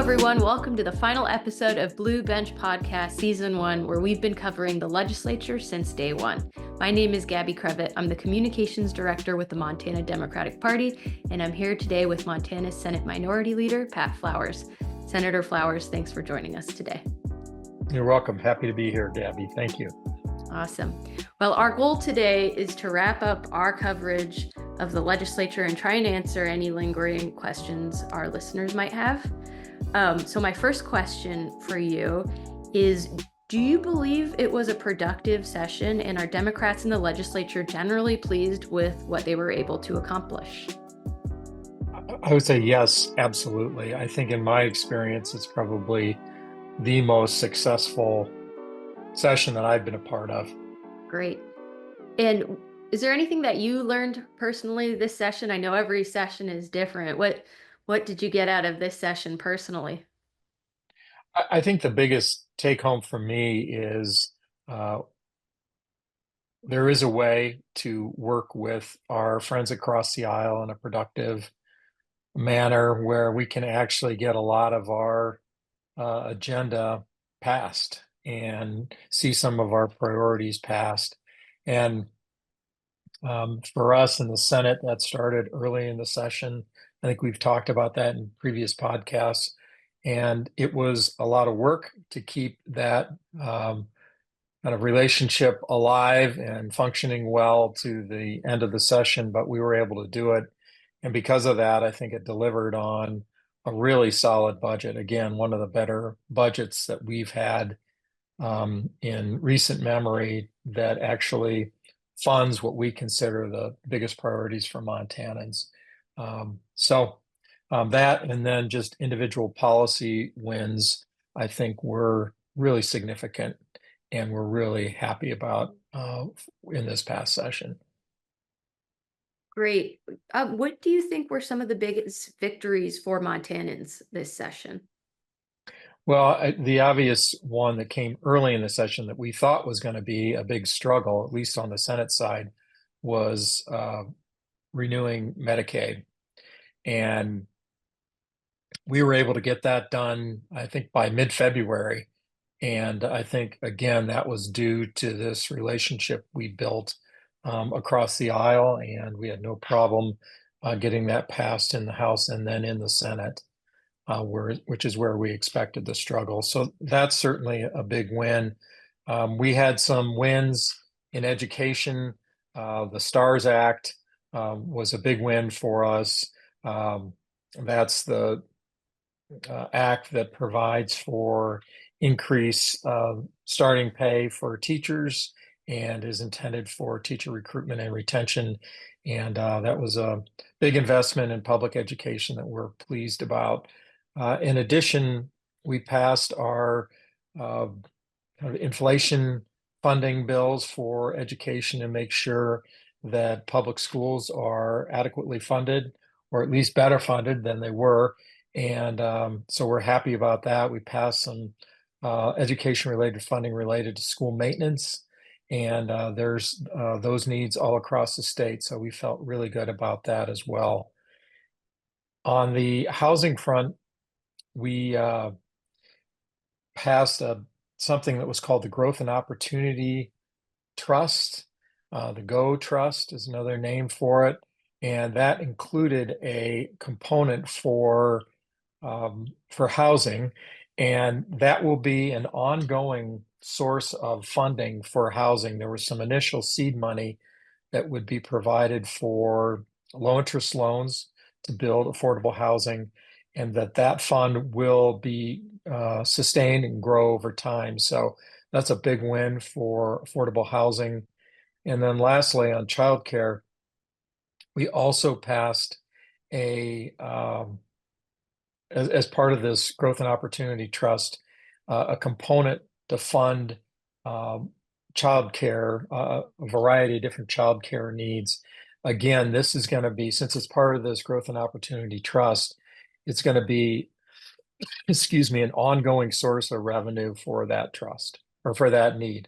everyone. Welcome to the final episode of Blue Bench Podcast Season 1, where we've been covering the legislature since day one. My name is Gabby Crevitt. I'm the Communications Director with the Montana Democratic Party, and I'm here today with Montana's Senate Minority Leader, Pat Flowers. Senator Flowers, thanks for joining us today. You're welcome. Happy to be here, Gabby. Thank you. Awesome. Well, our goal today is to wrap up our coverage of the legislature and try and answer any lingering questions our listeners might have. So my first question for you is, do you believe it was a productive session, and are Democrats in the legislature generally pleased with what they were able to accomplish? I would say yes, absolutely. I think in my experience, it's probably the most successful session that I've been a part of. Great. And is there anything that you learned personally this session? I know every session is different. What did you get out of this session personally? I think the biggest take home for me is there is a way to work with our friends across the aisle in a productive manner where we can actually get a lot of our agenda passed and see some of our priorities passed. And for us in the Senate, that started early in the session. I think we've talked about that in previous podcasts. And it was a lot of work to keep that kind of relationship alive and functioning well to the end of the session, but we were able to do it. And because of that, I think it delivered on a really solid budget. Again, one of the better budgets that we've had in recent memory that actually funds what we consider the biggest priorities for Montanans. That and then just individual policy wins, I think were really significant and we're really happy about in this past session. Great. What do you think were some of the biggest victories for Montanans this session? Well, the obvious one that came early in the session that we thought was going to be a big struggle, at least on the Senate side, was renewing Medicaid. And we were able to get that done, I think, by mid-February. And I think, again, that was due to this relationship we built across the aisle, and we had no problem getting that passed in the House and then in the Senate. Which is where we expected the struggle. So that's certainly a big win. We had some wins in education. The STARS Act was a big win for us. That's the act that provides for increased starting pay for teachers and is intended for teacher recruitment and retention. And that was a big investment in public education that we're pleased about. In addition, we passed our kind of inflation funding bills for education and make sure that public schools are adequately funded, or at least better funded than they were. And so we're happy about that. We passed some education-related funding related to school maintenance, and there's those needs all across the state. So we felt really good about that as well. On the housing front, we passed something that was called the Growth and Opportunity Trust. The GO Trust is another name for it. And that included a component for housing. And that will be an ongoing source of funding for housing. There was some initial seed money that would be provided for low interest loans to build affordable housing, and that fund will be sustained and grow over time. So that's a big win for affordable housing. And then lastly, on childcare, we also passed as part of this Growth and Opportunity Trust, a component to fund childcare, a variety of different childcare needs. Again, this is going to be, since it's part of this Growth and Opportunity Trust, it's going to be, an ongoing source of revenue for that trust or for that need.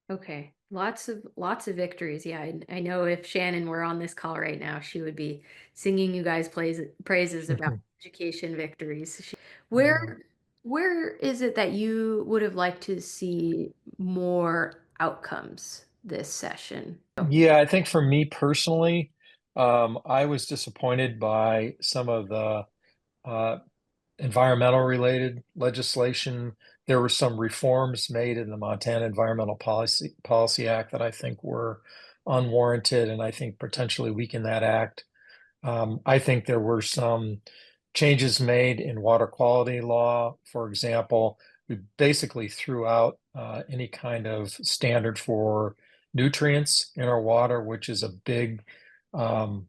Okay. Lots of victories. Yeah, I know if Shannon were on this call right now, she would be singing you guys praises about education victories. Yeah. Where where is it that you would have liked to see more outcomes this session? Yeah, I think for me personally, I was disappointed by some of the uh, environmental related legislation. There were some reforms made in the Montana Environmental Policy Act that I think were unwarranted and I think potentially weaken that act. I think there were some changes made in water quality law. For example, we basically threw out any kind of standard for nutrients in our water, which is a big um,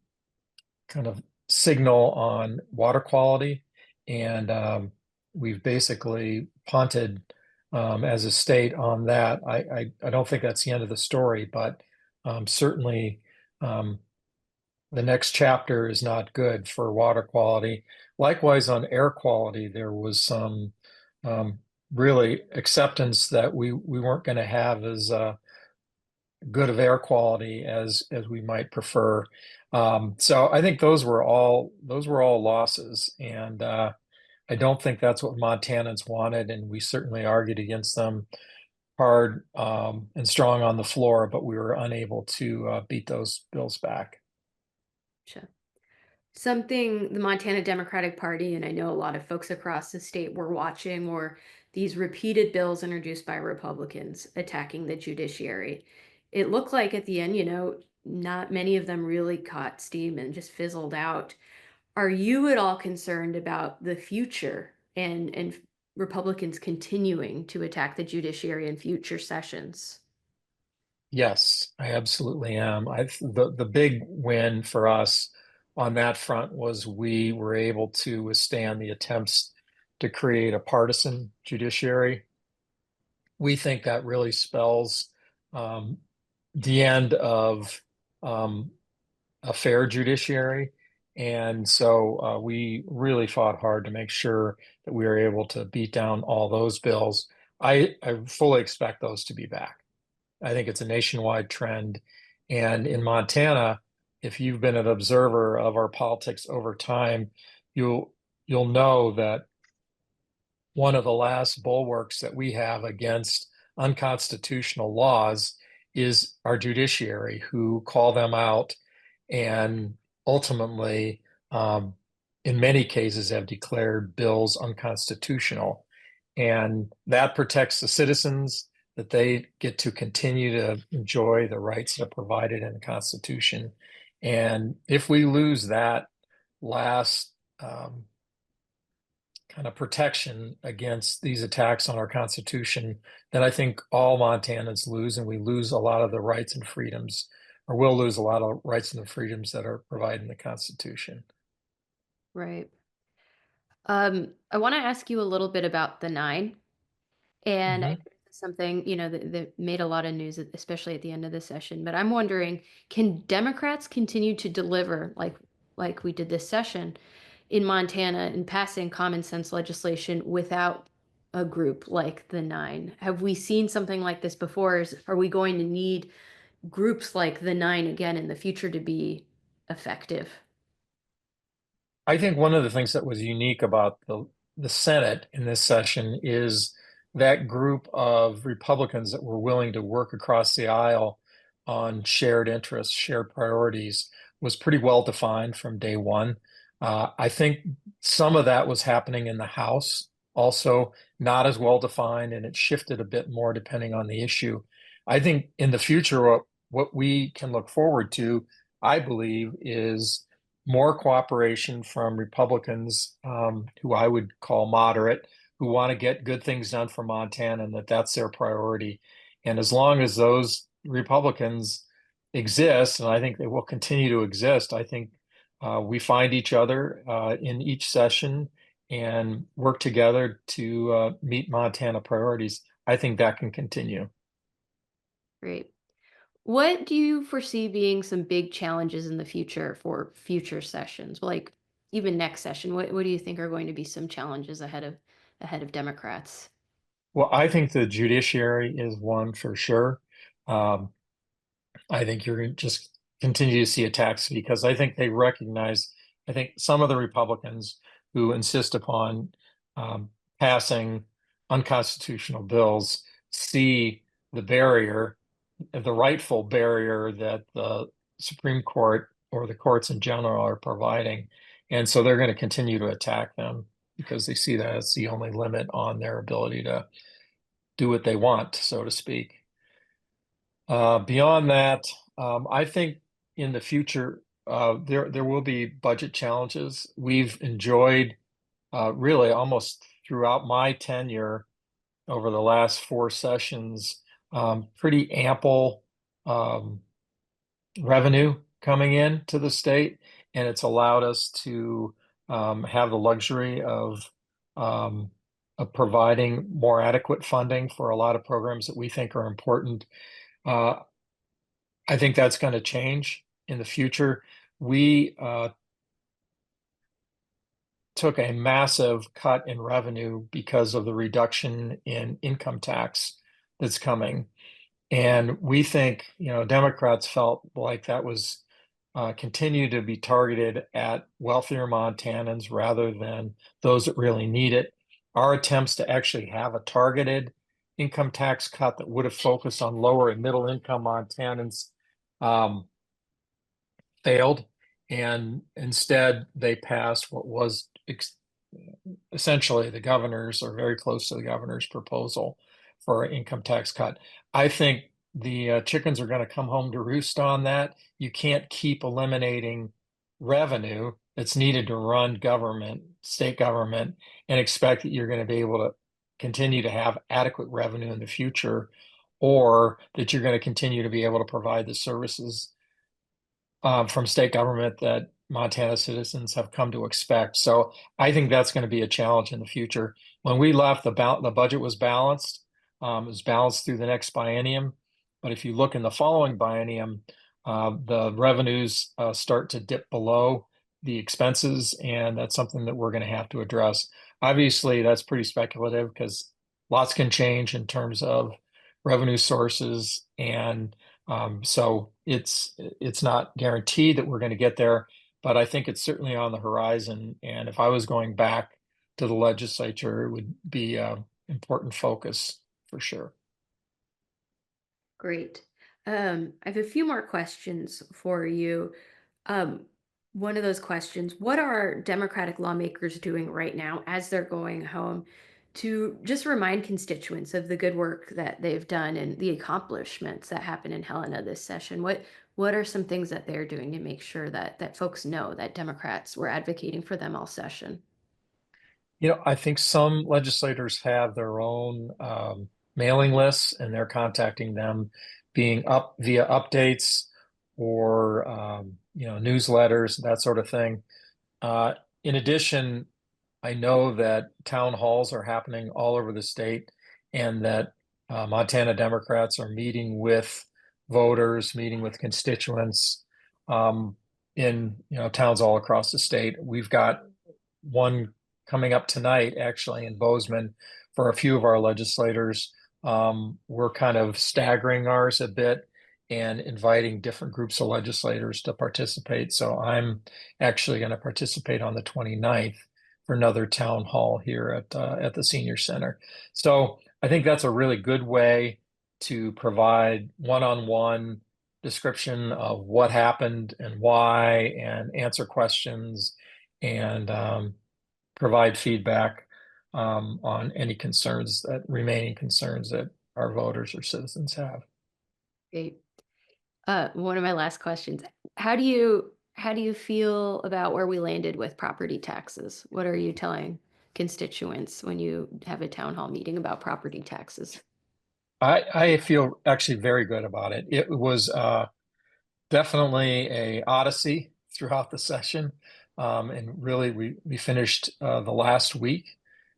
kind of signal on water quality. And we've basically punted as a state on that. I don't think that's the end of the story, but certainly um, the next chapter is not good for water quality. Likewise, on air quality, there was some um, really acceptance that we weren't going to have as good of air quality as we might prefer. So I think those were all losses, and I don't think that's what Montanans wanted, and we certainly argued against them hard and strong on the floor, but we were unable to beat those bills back. Sure. Something the Montana Democratic Party, and I know a lot of folks across the state were watching, were these repeated bills introduced by Republicans attacking the judiciary. It looked like at the end, not many of them really caught steam and just fizzled out. Are you at all concerned about the future and Republicans continuing to attack the judiciary in future sessions? Yes, I absolutely am. The big win for us on that front was we were able to withstand the attempts to create a partisan judiciary. We think that really spells um, the end of um, a fair judiciary. And so we really fought hard to make sure that we were able to beat down all those bills. I fully expect those to be back. I think it's a nationwide trend. And in Montana, if you've been an observer of our politics over time, you'll you'll know that one of the last bulwarks that we have against unconstitutional laws is our judiciary, who call them out and ultimately, in many cases, have declared bills unconstitutional. And that protects the citizens, that they get to continue to enjoy the rights that are provided in the Constitution. And if we lose that last kind of protection against these attacks on our Constitution, then I think all Montanans lose, and we lose a lot of the rights and freedoms, or will lose a lot of rights and the freedoms that are provided in the Constitution. Right. I want to ask you a little bit about the nine. And I Mhm. think this is something, that made a lot of news, especially at the end of the session. But I'm wondering, can Democrats continue to deliver like we did this session in Montana in passing common sense legislation without a group like the nine? Have we seen something like this before? Are we going to need groups like the nine again in the future to be effective? I think one of the things that was unique about the Senate in this session is that group of Republicans that were willing to work across the aisle on shared interests, shared priorities, was pretty well defined from day one. I think some of that was happening in the House, also not as well defined, and it shifted a bit more depending on the issue. I think in the future, what we can look forward to, I believe, is more cooperation from Republicans, who I would call moderate, who want to get good things done for Montana, and that's their priority. And as long as those Republicans exist, and I think they will continue to exist, I think we find each other in each session and work together to meet Montana priorities. I think that can continue. Great. What do you foresee being some big challenges in the future for future sessions? Like even next session, what do you think are going to be some challenges ahead of Democrats? Well, I think the judiciary is one for sure. Um, I think you're going to just continue to see attacks because I think they recognize, I think some of the Republicans who insist upon um, passing unconstitutional bills see the barrier, the rightful barrier that the Supreme Court or the courts in general are providing. And so they're going to continue to attack them because they see that as the only limit on their ability to do what they want, so to speak. Beyond that, I think in the future there will be budget challenges. We've enjoyed really almost throughout my tenure over the last four sessions pretty ample um, revenue coming in to the state, and it's allowed us to have the luxury um, of providing more adequate funding for a lot of programs that we think are important. Uh, I think that's going to change in the future. We took a massive cut in revenue because of the reduction in income tax that's coming. And we think, Democrats felt like that was continue to be targeted at wealthier Montanans rather than those that really need it. Our attempts to actually have a targeted income tax cut that would have focused on lower and middle income Montanans um, failed, and instead they passed what was essentially the governor's or very close to the governor's proposal for an income tax cut. I think the chickens are going to come home to roost on that. You can't keep eliminating revenue that's needed to run government, state government, and expect that you're going to be able to continue to have adequate revenue in the future, or that you're going to continue to be able to provide the services from state government that Montana citizens have come to expect. So I think that's going to be a challenge in the future. When we left, the budget was balanced. It was balanced through the next biennium. But if you look in the following biennium, the revenues start to dip below the expenses, and that's something that we're going to have to address. Obviously, that's pretty speculative because lots can change in terms of revenue sources, and so it's not guaranteed that we're going to get there, but I think it's certainly on the horizon. And if I was going back to the legislature, it would be an important focus for sure. Great. I have a few more questions for you. Um, One of those questions, what are Democratic lawmakers doing right now as they're going home to just remind constituents of the good work that they've done and the accomplishments that happened in Helena this session? What are some things that they're doing to make sure that folks know that Democrats were advocating for them all session? I think some legislators have their own mailing lists, and they're contacting them, being up via updates or newsletters, that sort of thing. In addition, I know that town halls are happening all over the state, and that Montana Democrats are meeting with voters, meeting with constituents in towns all across the state. We've got one coming up tonight, actually, in Bozeman for a few of our legislators. We're kind of staggering ours a bit and inviting different groups of legislators to participate. So I'm actually going to participate on the 29th for another town hall here at the senior center. So I think that's a really good way to provide one-on-one description of what happened and why, and answer questions, and provide feedback on any remaining concerns that our voters or citizens have. Great. One of my last questions. How do you feel about where we landed with property taxes? What are you telling constituents when you have a town hall meeting about property taxes? I feel actually very good about it. It was definitely a odyssey throughout the session. And really, we finished the last week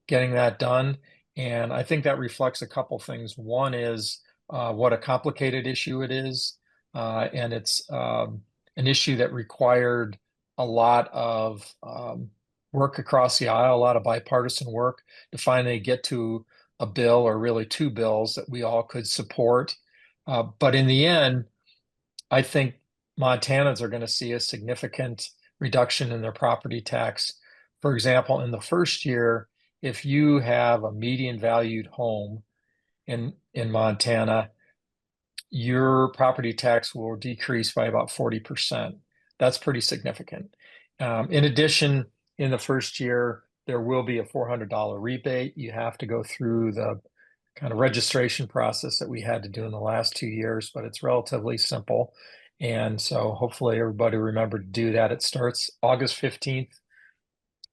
getting that done. And I think that reflects a couple things. One is what a complicated issue it is. And it's an issue that required a lot of work across the aisle, a lot of bipartisan work to finally get to a bill, or really two bills, that we all could support. But in the end, I think Montanans are going to see a significant reduction in their property tax. For example, in the first year, if you have a median valued home in Montana, your property tax will decrease by about 40%. That's pretty significant. In addition, in the first year, there will be a $400 rebate. You have to go through the kind of registration process that we had to do in the last 2 years, but it's relatively simple. And so hopefully everybody remember to do that. It starts August 15th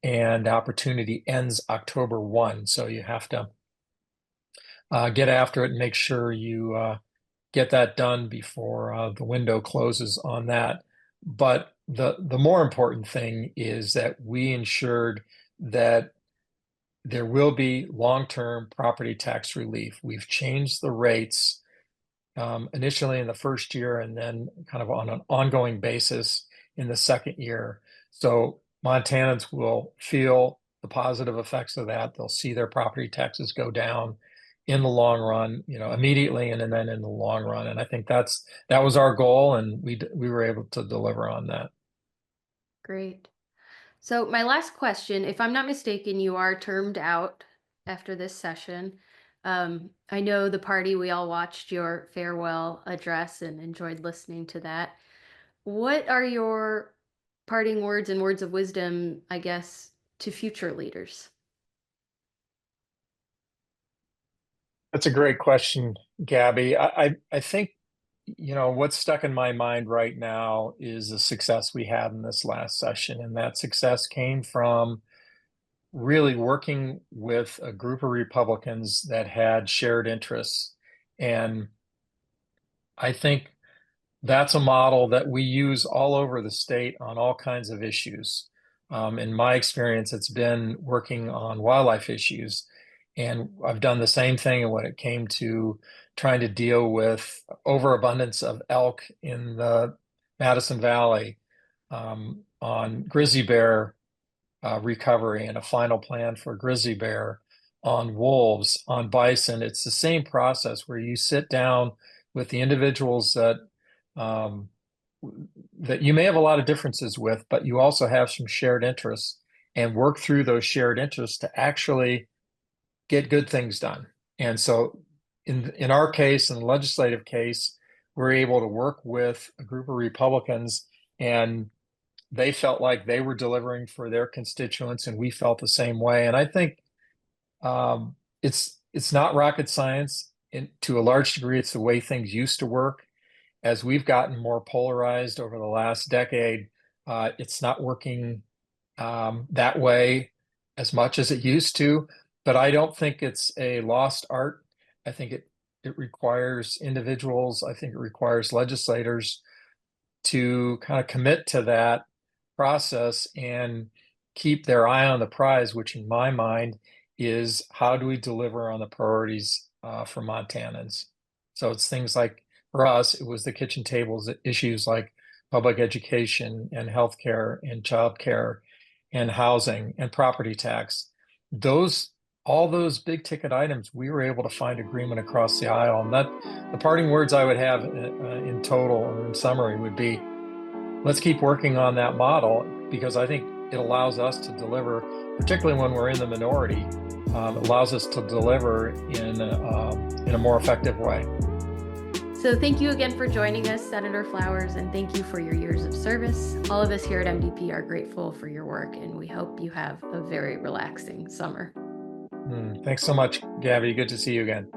and the opportunity ends October 1. So you have to get after it and make sure you get that done before the window closes on that. But the more important thing is that we ensured that there will be long-term property tax relief. We've changed the rates initially in the first year and then kind of on an ongoing basis in the second year. So Montanans will feel the positive effects of that. They'll see their property taxes go down in the long run, immediately and then in the long run. And I think that was our goal, and we were able to deliver on that. Great. So my last question, if I'm not mistaken, you are termed out after this session. I know the party, we all watched your farewell address and enjoyed listening to that. What are your parting words and words of wisdom, I guess, to future leaders? That's a great question, Gabby. I think, what's stuck in my mind right now is the success we had in this last session. And that success came from really working with a group of Republicans that had shared interests. And I think that's a model that we use all over the state on all kinds of issues. In my experience, it's been working on wildlife issues. And I've done the same thing when it came to trying to deal with overabundance of elk in the Madison Valley, on grizzly bear recovery and a final plan for grizzly bear, on wolves, on bison. It's the same process where you sit down with the individuals um, that you may have a lot of differences with, but you also have some shared interests, and work through those shared interests to actually get good things done. And so in our case, in the legislative case, we're able to work with a group of Republicans, and they felt like they were delivering for their constituents, and we felt the same way. And I think it's not rocket science. To a large degree, it's the way things used to work. As we've gotten more polarized over the last decade, it's not working that way as much as it used to. But I don't think it's a lost art. I think it requires individuals. I think it requires legislators to kind of commit to that process and keep their eye on the prize, which in my mind is how do we deliver on the priorities for Montanans? So it's things like, for us, it was the kitchen tables issues like public education and healthcare and childcare and housing and property tax. All those big ticket items, we were able to find agreement across the aisle. And that the parting words I would have in total or in summary would be, let's keep working on that model, because I think it allows us to deliver, particularly when we're in the minority, allows us to deliver in a more effective way. So thank you again for joining us, Senator Flowers, and thank you for your years of service. All of us here at MDP are grateful for your work, and we hope you have a very relaxing summer. Thanks so much, Gabby. Good to see you again.